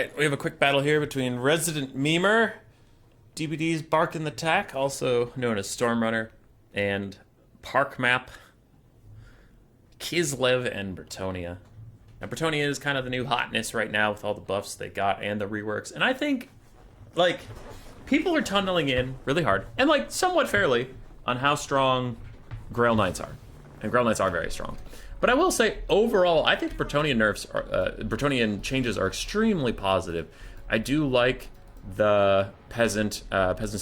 Alright, we have a quick battle here between Resident Memer, DBD's Barkin the Tack, also known as Stormrunner, and Park Map, Kislev, and Bretonnia. Now, Bretonnia is kind of the new hotness right now with all the buffs they got and the reworks, and I think, like, people are tunneling in really hard, and, like, somewhat fairly, on how strong Grail Knights are. And Grail Knights are very strong. But I will say, overall, I think the Bretonnian nerfs, Bretonnian changes are extremely positive. I do like the Peasant's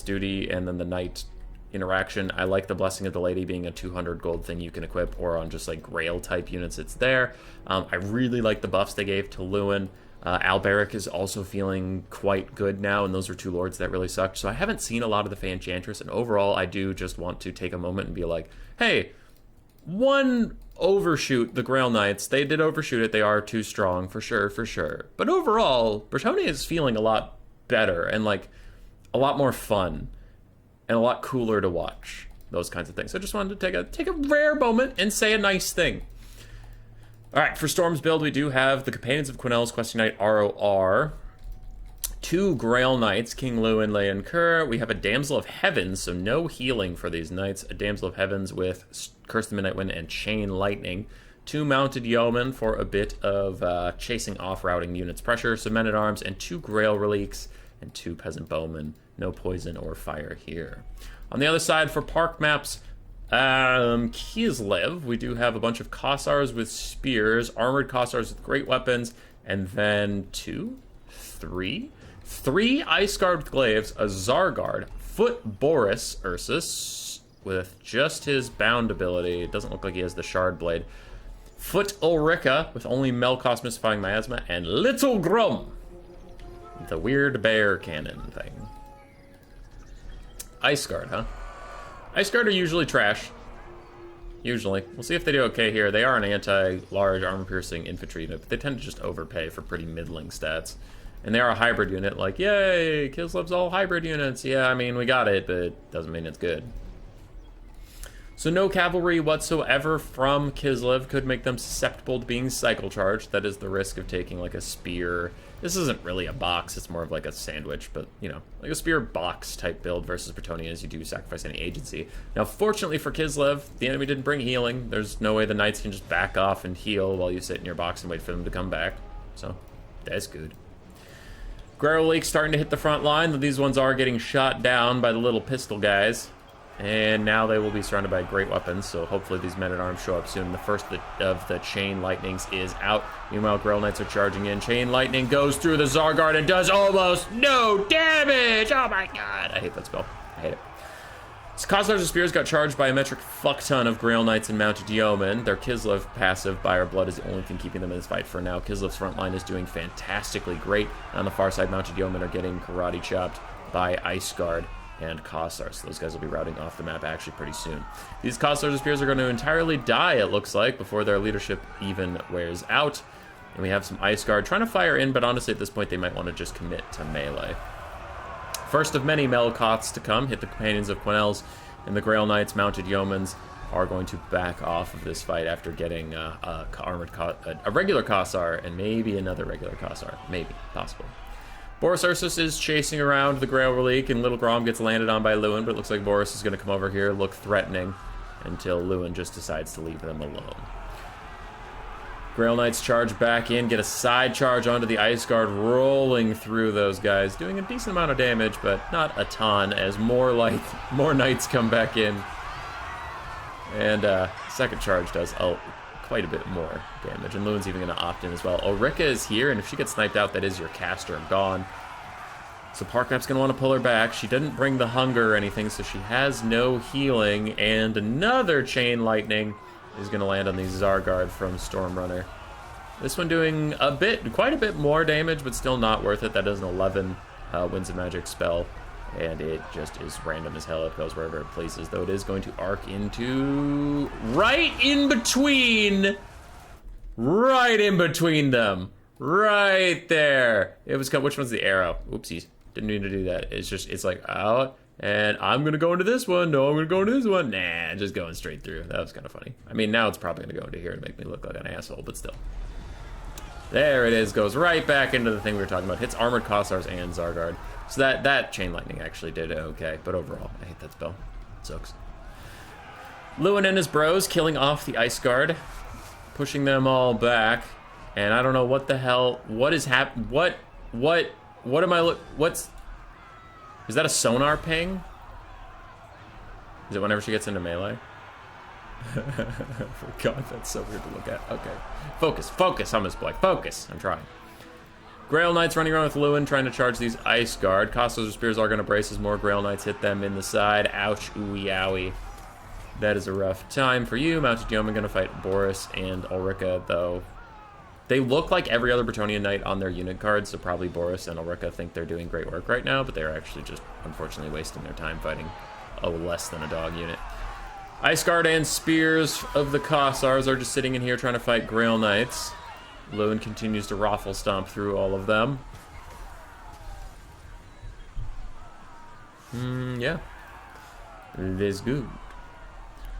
Duty, and then the Knight interaction. I like the Blessing of the Lady being a 200 gold thing you can equip, or on just like Grail type units, it's there. I really like the buffs they gave to Lewin. Alberic is also feeling quite good now, and those are two lords that really sucked. So I haven't seen a lot of the Fanchantress, and overall, I do just want to take a moment and be like, hey, one overshoot the Grail Knights. They did overshoot it. They are too strong, for sure, for sure. But overall, Bretonnia is feeling a lot better and, like, a lot more fun and a lot cooler to watch. Those kinds of things. So I just wanted to take a rare moment and say a nice thing. All right, for Storm's build, we do have the Companions of Quenelles Questing Knight ROR. 2 Grail Knights, King Lewin, Leon Kerr. We have a Damsel of Heavens, so no healing for these knights. A Damsel of Heavens with Curse the Midnight Wind and Chain Lightning. 2 Mounted Yeomen for a bit of chasing off routing units pressure. Some Men-at-Arms and 2 Grail Reliques and 2 Peasant Bowmen. No poison or fire here. On the other side, for Park Maps, Kislev, we do have a bunch of Kossars with spears, armored Kossars with great weapons, and then 3 Ice Guard with glaives, a Zargard, Foot Boris Ursus with just his bound ability. It doesn't look like he has the Shard Blade. Foot Ulrika with only Melkos Mystifying Miasma, and Little Grum, the weird bear cannon thing. Ice Guard, huh? Ice Guard are usually trash. Usually. We'll see if they do okay here. They are an anti-large armor-piercing infantry unit, but they tend to just overpay for pretty middling stats. And they are a hybrid unit, like, yay, Kislev's all hybrid units. Yeah, I mean, we got it, but it doesn't mean it's good. So no cavalry whatsoever from Kislev could make them susceptible to being cycle charged. That is the risk of taking, like, a spear. This isn't really a box, it's more of like a sandwich, but, you know, like a spear box type build versus Bretonnia, as you do sacrifice any agency. Now, fortunately for Kislev, the enemy didn't bring healing. There's no way the knights can just back off and heal while you sit in your box and wait for them to come back. So, that's good. Grail Lake's starting to hit the front line, though these ones are getting shot down by the little pistol guys. And now they will be surrounded by great weapons, so hopefully these Men-at-Arms show up soon. The first of the Chain Lightnings is out. Meanwhile, Grail Knights are charging in. Chain Lightning goes through the Zargard and does almost no damage! Oh my god! I hate that spell. I hate it. So Kossars and Spears got charged by a metric fuck-ton of Grail Knights and Mounted Yeomen. Their Kislev passive, By Our Blood, is the only thing keeping them in this fight for now. Kislev's front line is doing fantastically great. On the far side, Mounted Yeomen are getting karate chopped by Ice Guard and Kossars. So those guys will be routing off the map actually pretty soon. These Kossars and Spears are going to entirely die, it looks like, before their leadership even wears out. And we have some Ice Guard trying to fire in, but honestly at this point they might want to just commit to melee. First of many Melkoths to come hit the Companions of Quenelles, and the Grail Knights, Mounted Yeomans, are going to back off of this fight after getting a regular Kossar and maybe another regular Kossar. Maybe. Possible. Boris Ursus is chasing around the Grail Relique, and Little Grom gets landed on by Lewin, but it looks like Boris is going to come over here, look threatening, until Lewin just decides to leave them alone. Grail Knights charge back in, get a side charge onto the Ice Guard, rolling through those guys, doing a decent amount of damage, but not a ton, as more Knights come back in. And second charge does quite a bit more damage, and Lewin's even going to opt in as well. Ulrika is here, and if she gets sniped out, that is your caster gone. So Park Map's going to want to pull her back. She didn't bring the hunger or anything, so she has no healing, and another Chain Lightning is going to land on the Zargard from Stormrunner. This one doing quite a bit more damage, but still not worth it. That is an 11 Winds of Magic spell, and it just is random as hell. It goes wherever it pleases, though it is going to arc into right in between them. Right there. It was, which one's the arrow? Oopsies. Didn't mean to do that. It's like out, and I'm going to go into this one. No, I'm going to go into this one. Nah, just going straight through. That was kind of funny. I mean, now it's probably going to go into here to make me look like an asshole, but still. There it is. Goes right back into the thing we were talking about. Hits Armored Kossars and Zargard. So that Chain Lightning actually did okay. But overall, I hate that spell. It sucks. Lewin and his bros killing off the Ice Guard. Pushing them all back. And I don't know what the hell... What is happening? What am I what's... Is that a sonar ping? Is it whenever she gets into melee? God, that's so weird to look at. Okay. Focus, Hummus Boy. Focus. I'm trying. Grail Knights running around with Lewin, trying to charge these Ice Guard. Kossars or Spears are going to brace as more Grail Knights hit them in the side. Ouch, ooey, owie. That is a rough time for you. Mounted Yeoman going to fight Boris and Ulrika, though. They look like every other Bretonnian Knight on their unit cards, so probably Boris and Ulrika think they're doing great work right now, but they're actually just, unfortunately, wasting their time fighting a less than a dog unit. Ice Guard and Spears of the Kossars are just sitting in here trying to fight Grail Knights. Lewin continues to raffle stomp through all of them. Yeah. It is good.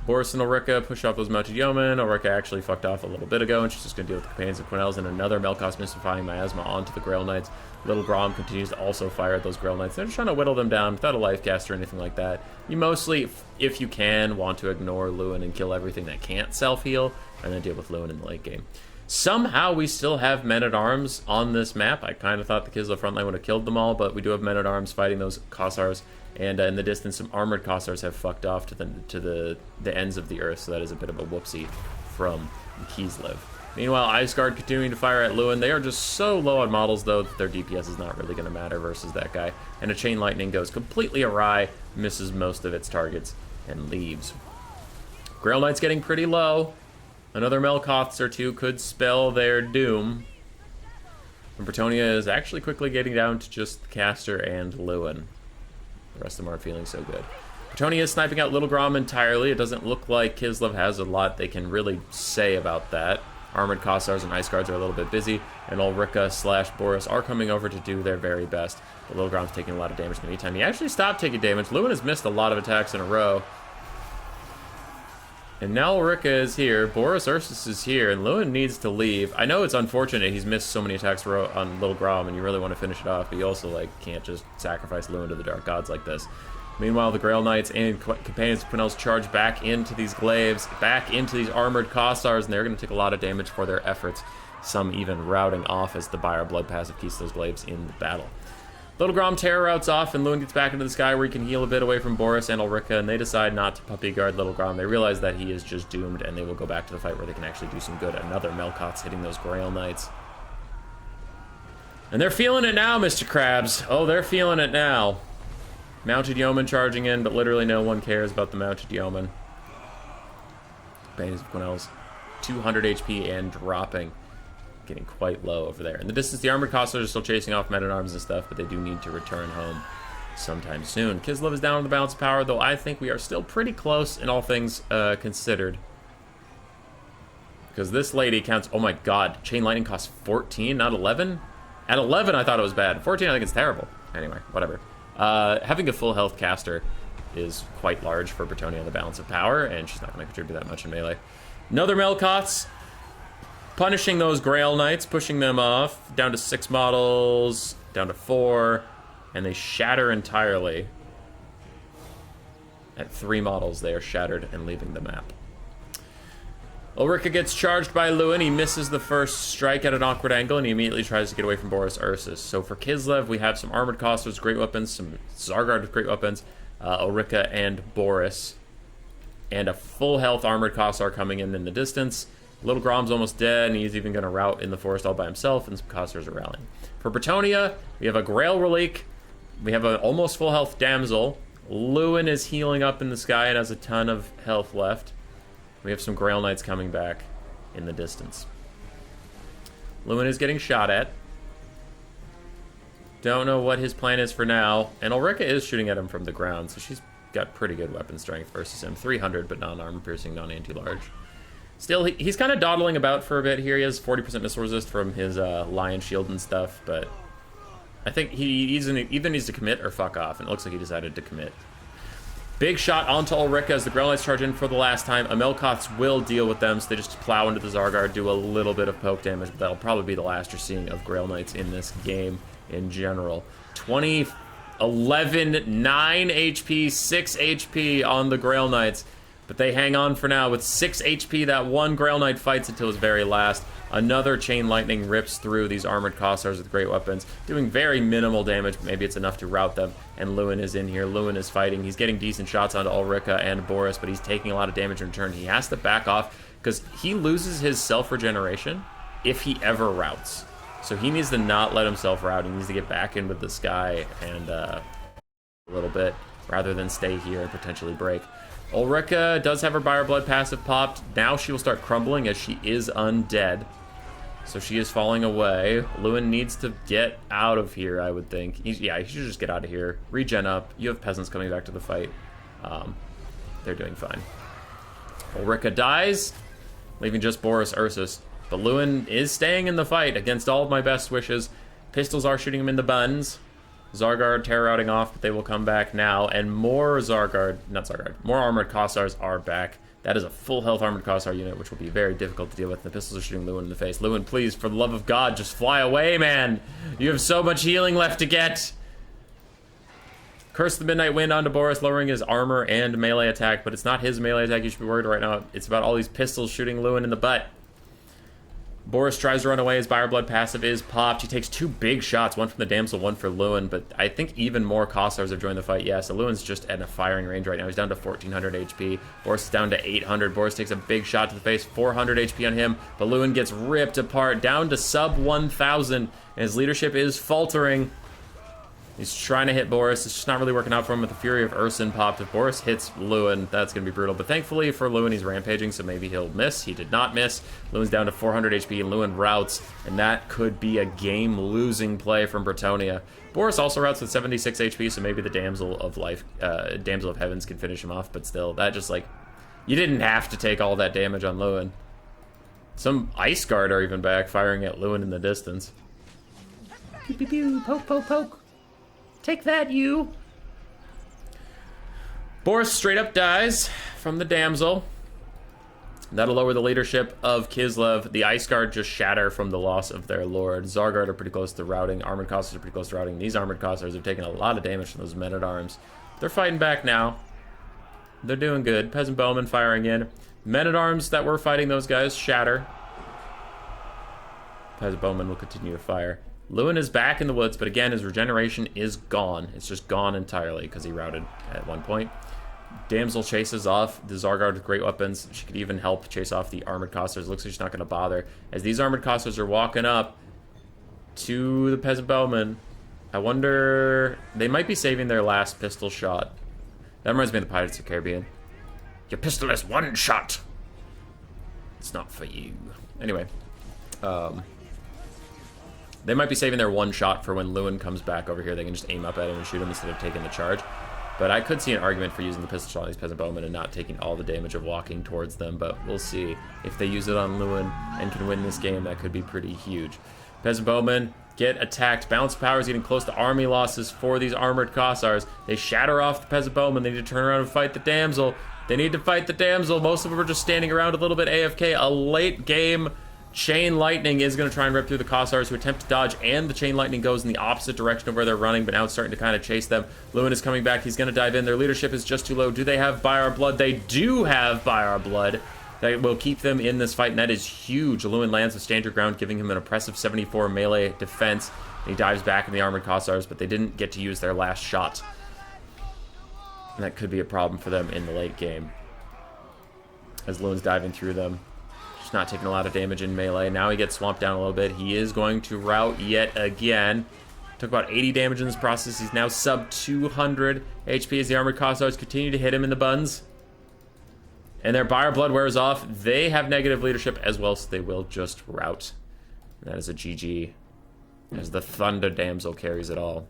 Boris and Ulrika push off those Mounted Yeomen. Ulrika actually fucked off a little bit ago, and she's just going to deal with the Companions of Quinels and another Melkos Mystifying Miasma onto the Grail Knights. Little Grom continues to also fire at those Grail Knights. They're just trying to whittle them down without a life cast or anything like that. You mostly, if you can, want to ignore Lewin and kill everything that can't self-heal, and then deal with Lewin in the late game. Somehow we still have Men-at-Arms on this map. I kind of thought the Kislev frontline would have killed them all, but we do have Men-at-Arms fighting those Kossars. And in the distance, some armored Kossars have fucked off to the ends of the earth, so that is a bit of a whoopsie from Kislev. Meanwhile, Ice Guard continuing to fire at Lewin. They are just so low on models, though, that their DPS is not really going to matter versus that guy. And a Chain Lightning goes completely awry, misses most of its targets, and leaves. Grail Knight's getting pretty low. Another Melkoths or two could spell their doom. And Bretonnia is actually quickly getting down to just the Caster and Lewin. The rest of them aren't feeling so good. Bretonnia is sniping out Little Grom entirely. It doesn't look like Kislev has a lot they can really say about that. Armored Kossars and Ice Guards are a little bit busy, and Ulrika / Boris are coming over to do their very best. But Little Grom's taking a lot of damage in the meantime. He actually stopped taking damage. Lewin has missed a lot of attacks in a row. And now Ulrika is here, Boris Ursus is here, and Lewin needs to leave. I know it's unfortunate he's missed so many attacks on Little Grom, and you really want to finish it off, but you also can't just sacrifice Lewin to the Dark Gods like this. Meanwhile, the Grail Knights and Companions of Quinels charge back into these glaives, back into these armored Kossars, and they're going to take a lot of damage for their efforts, some even routing off as the Buyer Blood passive keeps those glaives in the battle. Little Grom terror routes off, and Lewin gets back into the sky where he can heal a bit away from Boris and Ulrika, and they decide not to puppy guard Little Grom. They realize that he is just doomed, and they will go back to the fight where they can actually do some good. Another Melkoths hitting those Grail Knights. And they're feeling it now, Mr. Krabs. Oh, they're feeling it now. Mounted Yeoman charging in, but literally no one cares about the Mounted Yeoman. Companions of Quinels, 200 HP and dropping. Getting quite low over there. In the distance, the armored Kossars are still chasing off Men-at-Arms and stuff, but they do need to return home sometime soon. Kislev is down on the balance of power, though I think we are still pretty close in all things considered. Because this lady counts... Oh my god, Chain Lightning costs 14, not 11? At 11, I thought it was bad. 14, I think it's terrible. Anyway, whatever. Having a full health caster is quite large for Bretonnia on the balance of power, and she's not going to contribute that much in melee. Another Melkoths. Punishing those Grail Knights, pushing them off, down to 6 models, down to 4, and they shatter entirely. At 3 models, they are shattered and leaving the map. Ulrika gets charged by Lewin. He misses the first strike at an awkward angle, and he immediately tries to get away from Boris Ursus. So for Kislev, we have some Armored Kossars with great weapons, some Zargard with great weapons, Ulrika and Boris, and a full health Armored Kossar coming in the distance. Little Grom's almost dead, and he's even going to rout in the forest all by himself, and some Kossars are rallying. For Bretonnia, we have a Grail Relic. We have an almost full health Damsel. Lewin is healing up in the sky and has a ton of health left. We have some Grail Knights coming back in the distance. Lewin is getting shot at. Don't know what his plan is for now. And Ulrika is shooting at him from the ground, so she's got pretty good weapon strength versus him. 300, but non-armor-piercing, non-anti-large. Still, he's kind of dawdling about for a bit here. He has 40% missile resist from his Lion Shield and stuff, but I think he either needs to commit or fuck off, and it looks like he decided to commit. Big shot onto Ulrika as the Grail Knights charge in for the last time. Amelkoths will deal with them, so they just plow into the Zargard, do a little bit of poke damage. That'll probably be the last you're seeing of Grail Knights in this game in general. 20, 11, 9 HP, 6 HP on the Grail Knights. But they hang on for now with 6 HP. That one Grail Knight fights until his very last. Another Chain Lightning rips through these armored Kossars with great weapons, doing very minimal damage. Maybe it's enough to rout them. And Lewin is in here. Lewin is fighting. He's getting decent shots onto Ulrika and Boris, but he's taking a lot of damage in return. He has to back off because he loses his self-regeneration if he ever routs. So he needs to not let himself rout. He needs to get back in with the sky and a little bit rather than stay here and potentially break. Ulrika does have her Buyer Blood passive popped. Now she will start crumbling as she is undead. So she is falling away. Lewin needs to get out of here, I would think. He should just get out of here. Regen up. You have peasants coming back to the fight. They're doing fine. Ulrika dies, leaving just Boris Ursus. But Lewin is staying in the fight against all of my best wishes. Pistols are shooting him in the buns. Zargard terror routing off, but they will come back now. And more more armored Kossars are back. That is a full health armored Kossar unit, which will be very difficult to deal with. The pistols are shooting Lewin in the face. Lewin, please, for the love of God, just fly away, man. You have so much healing left to get. Curse the Midnight Wind onto Boris, lowering his armor and melee attack, but it's not his melee attack you should be worried right now. It's about all these pistols shooting Lewin in the butt. Boris tries to run away. His Buyer Blood passive is popped. He takes 2 big shots, one from the Damsel, one for Lewin, but I think even more Kossars have joined the fight. Yeah, so Lewin's just at a firing range right now. He's down to 1,400 HP. Boris is down to 800. Boris takes a big shot to the face, 400 HP on him, but Lewin gets ripped apart, down to sub 1,000, and his leadership is faltering. He's trying to hit Boris. It's just not really working out for him with the Fury of Urson popped. If Boris hits Lewin, that's going to be brutal. But thankfully for Lewin, he's rampaging, so maybe he'll miss. He did not miss. Lewin's down to 400 HP, and Lewin routs, and that could be a game-losing play from Bretonnia. Boris also routs with 76 HP, so maybe the Damsel of Heavens can finish him off, but still, that just, like, you didn't have to take all that damage on Lewin. Some Ice Guard are even back, firing at Lewin in the distance. Pew, pew, pew, poke, poke, poke. Take that, you! Boris straight up dies from the Damsel. That'll lower the leadership of Kislev. The Ice Guard just shatter from the loss of their lord. Zargard are pretty close to routing. Armored Kossars are pretty close to routing. These Armored Kossars have taken a lot of damage from those Men-at-Arms. They're fighting back now. They're doing good. Peasant Bowmen firing in. Men-at-Arms that were fighting those guys shatter. Peasant Bowmen will continue to fire. Lewin is back in the woods, but again, his regeneration is gone. It's just gone entirely because he routed at one point. Damsel chases off the Zargard with great weapons. She could even help chase off the armored Kossars. Looks like she's not going to bother. As these armored Kossars are walking up to the Peasant Bowmen, I wonder... They might be saving their last pistol shot. That reminds me of the Pirates of the Caribbean. Your pistol has one shot. It's not for you. Anyway. They might be saving their one shot for when Lewin comes back over here. They can just aim up at him and shoot him instead of taking the charge. But I could see an argument for using the pistol shot on these Peasant Bowmen and not taking all the damage of walking towards them. But we'll see. If they use it on Lewin and can win this game, that could be pretty huge. Peasant Bowmen get attacked. Balance of power is getting close to army losses for these armored Kossars. They shatter off the Peasant Bowmen. They need to turn around and fight the Damsel. They need to fight the Damsel. Most of them are just standing around a little bit AFK. A late game Chain Lightning is going to try and rip through the Kossars who attempt to dodge, and the Chain Lightning goes in the opposite direction of where they're running, but now it's starting to kind of chase them. Lewin is coming back. He's going to dive in. Their leadership is just too low. Do they have Buyer Blood? They do have Buyer Blood. That will keep them in this fight, and that is huge. Lewin lands with Stand Your Ground, giving him an impressive 74 melee defense. And he dives back in the armored Kossars, but they didn't get to use their last shot. And that could be a problem for them in the late game, as Lewin's diving through them. Not taking a lot of damage in melee. Now he gets swamped down a little bit. He is going to rout yet again. Took about 80 damage in this process. He's now sub 200 HP as the armored Kossars continue to hit him in the buns. And their Buyer Blood wears off. They have negative leadership as well, so they will just rout. And that is a GG, as the Thunder Damsel carries it all.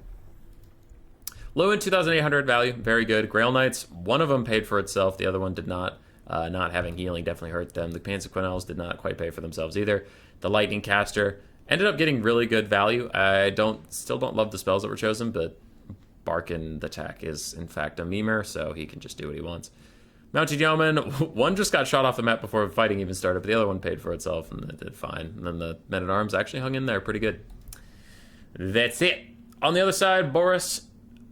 Lewin, 2,800 value. Very good. Grail Knights, one of them paid for itself. The other one did not. Not having healing definitely hurt them. The Pansequinels did not quite pay for themselves either. The Lightning Caster ended up getting really good value. I still don't love the spells that were chosen, but Barkin the Tech is, in fact, a memer, so he can just do what he wants. Mounted Yeoman, one just got shot off the map before fighting even started, but the other one paid for itself, and it did fine. And then the Men-at-Arms actually hung in there pretty good. That's it. On the other side, Boris,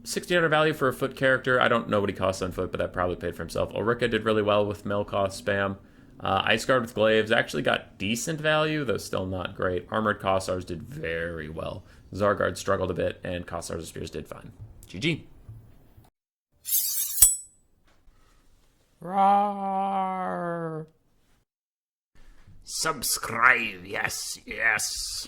1,600 value for a foot character. I don't know what he costs on foot, but that probably paid for himself. Ulrika did really well with mill cost spam. Ice Guard with Glaives actually got decent value, though still not great. Armored Kossars did very well. Zargard struggled a bit, and Kossars of Spears did fine. GG. Roar. Subscribe, yes, yes.